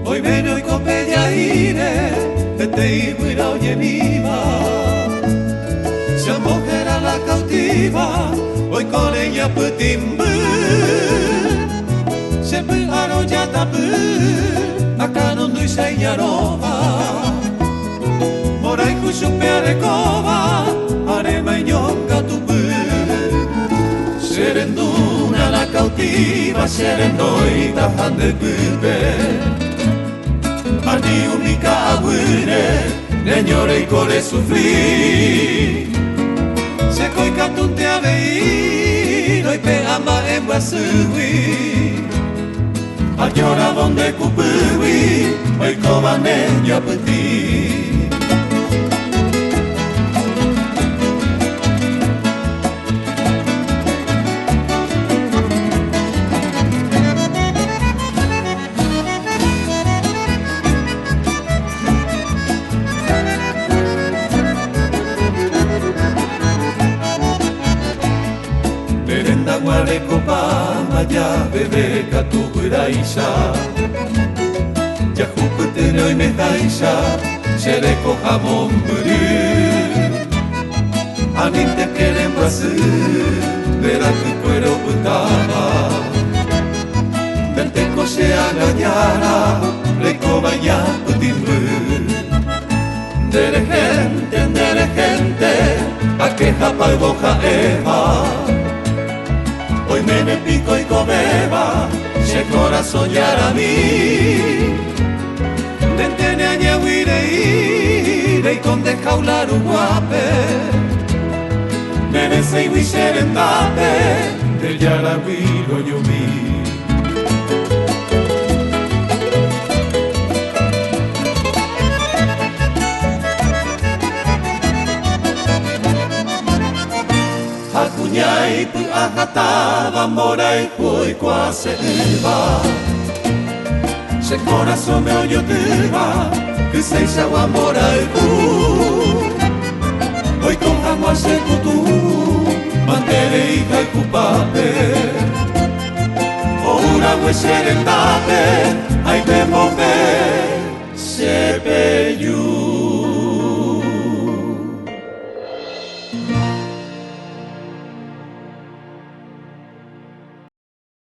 Hoy vengo y copella ire, te iguira oye viva. Se mujer a la cautiva, hoy con ella putimbu. Se pegaro ya tapu, acá no doy señarova. Morai kusupe arekova, arema inyonga tupu. Serenduna la cautiva, serendoi tahan de pupe. Ani unika aguire, neñore y core sufrir. Se coi catunte a veir, hoy pe ama en Guasui. Añora donde cupui, hoy coma neña petit. Guare copa maya bebe katu iraisha. Ya jupetero y mejaisha, sereko jamón buru. Anin te quieren brasu, verá tu cuero putaba. Vente coche a gañara, reco vaya putimbu. Dere gente, a que japa y boja eva. Hoy me pico y comeba, se corazón ya a mí. Dentene a ñahuire y con descaular un guape. Nene se y serendate, del yaragüí lo yo vi. Akunyai pu akatava morai pui quase iba. Se corazón me oyo tiba, que se isawa morai pu. Hoy con jamás se kutu, mantere hija y cupape. Ora we serendate, ay me move, se peyu.